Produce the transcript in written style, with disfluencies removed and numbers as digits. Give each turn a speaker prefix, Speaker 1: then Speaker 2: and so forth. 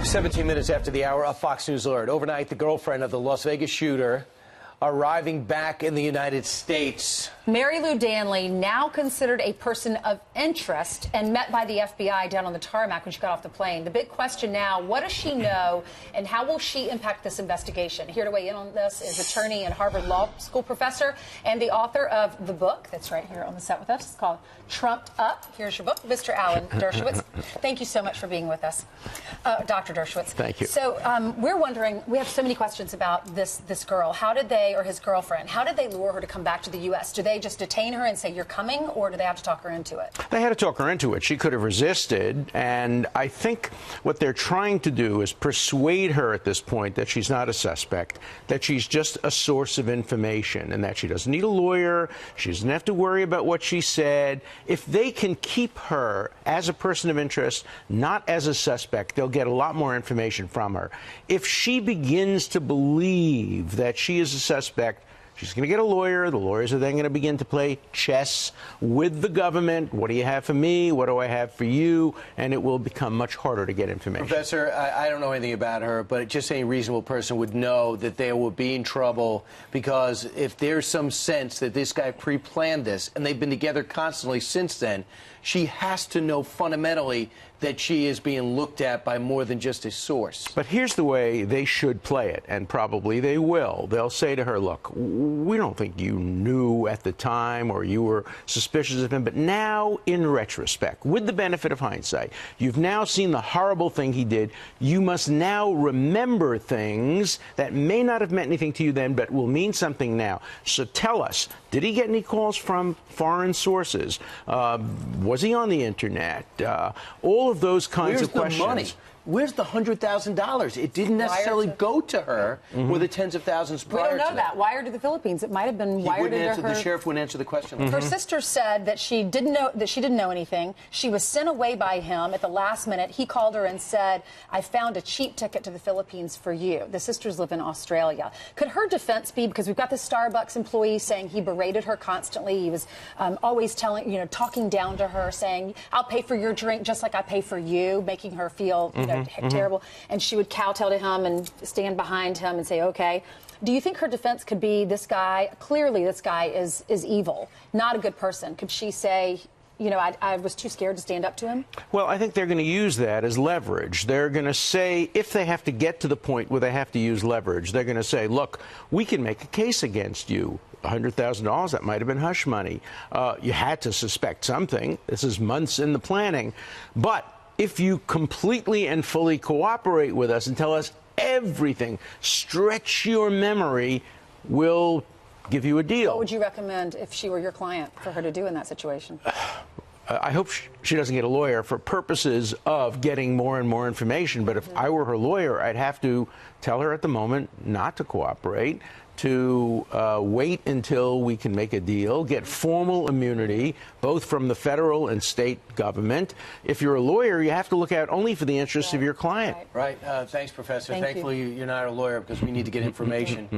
Speaker 1: 17 minutes after the hour, a Fox News alert. Overnight, the girlfriend of the Las Vegas shooter arriving back in the United States.
Speaker 2: Marilou Danley, now considered a person of interest and met by the FBI down on the tarmac when she got off the plane. The big question now, what does she know and how will she impact this investigation? Here to weigh in on this is attorney and Harvard Law School professor and the author of the book that's right here on the set with us. It's called Trumped Up. Here's your book, Mr. Alan Dershowitz. Thank you so much for being with us, Dr. Dershowitz.
Speaker 3: Thank you.
Speaker 2: So we're wondering, we have so many questions about this girl. How did they, or his girlfriend, how did they lure her to come back to the U.S.? Do they just detain her and say, you're coming, or do they have to talk her into it?
Speaker 3: They had to talk her into it. She could have resisted, and I think what they're trying to do is persuade her at this point that she's not a suspect, that she's just a source of information, and that she doesn't need a lawyer, she doesn't have to worry about what she said. If they can keep her as a person of interest, not as a suspect, they'll get a lot more information from her. If she begins to believe that she is a suspect, she's going to get a lawyer. The lawyers are then going to begin to play chess with the government. What do you have for me? What do I have for you? And it will become much harder to get information.
Speaker 1: Professor, I don't know anything about her, but just any reasonable person would know that they will be in trouble, because if there's some sense that this guy pre-planned this, and they've been together constantly since then, she has to know fundamentally that she is being looked at by more than just a source.
Speaker 3: But here's the way they should play it, and probably they will. They'll say to her, look, we don't think you knew at the time or you were suspicious of him, but now, in retrospect, with the benefit of hindsight, you've now seen the horrible thing he did. You must now remember things that may not have meant anything to you then, but will mean something now. So tell us, did he get any calls from foreign sources? Was he on the internet? All of those kinds of questions.
Speaker 1: Where's the money? Where's the $100,000? It didn't necessarily go to her with the tens of thousands prior to that.
Speaker 2: We don't know that. Wired to the Philippines. It might have been wired into her.
Speaker 1: The sheriff wouldn't answer the question.
Speaker 2: Her sister said that she didn't know anything. She was sent away by him at the last minute. He called her and said, I found a cheap ticket to the Philippines for you. The sisters live in Australia. Could her defense be, because we've got the Starbucks employee saying he berated her constantly. He was always talking down to her, saying, I'll pay for your drink just like I pay for you, making her feel terrible. And she would kowtow to him and stand behind him and say, okay. Do you think her defense could be, this guy, clearly this guy is evil, not a good person? Could she say, you know, I was too scared to stand up to him?
Speaker 3: Well, I think they're going to use that as leverage. They're going to say, if they have to get to the point where they have to use leverage, they're going to say, look, we can make a case against you. $100,000, that might have been hush money. You had to suspect something. This is months in the planning. But if you completely and fully cooperate with us and tell us everything, stretch your memory, we'll give you a deal.
Speaker 2: What would you recommend if she were your client for her to do in that situation?
Speaker 3: I hope she doesn't get a lawyer for purposes of getting more and more information. But if I were her lawyer, I'd have to tell her at the moment not to cooperate, to wait until we can make a deal, get formal immunity, both from the federal and state government. If you're a lawyer, you have to look out only for the interests of your client.
Speaker 1: Right. Thanks, Professor. Thankfully, you're not a lawyer, because we need to get information.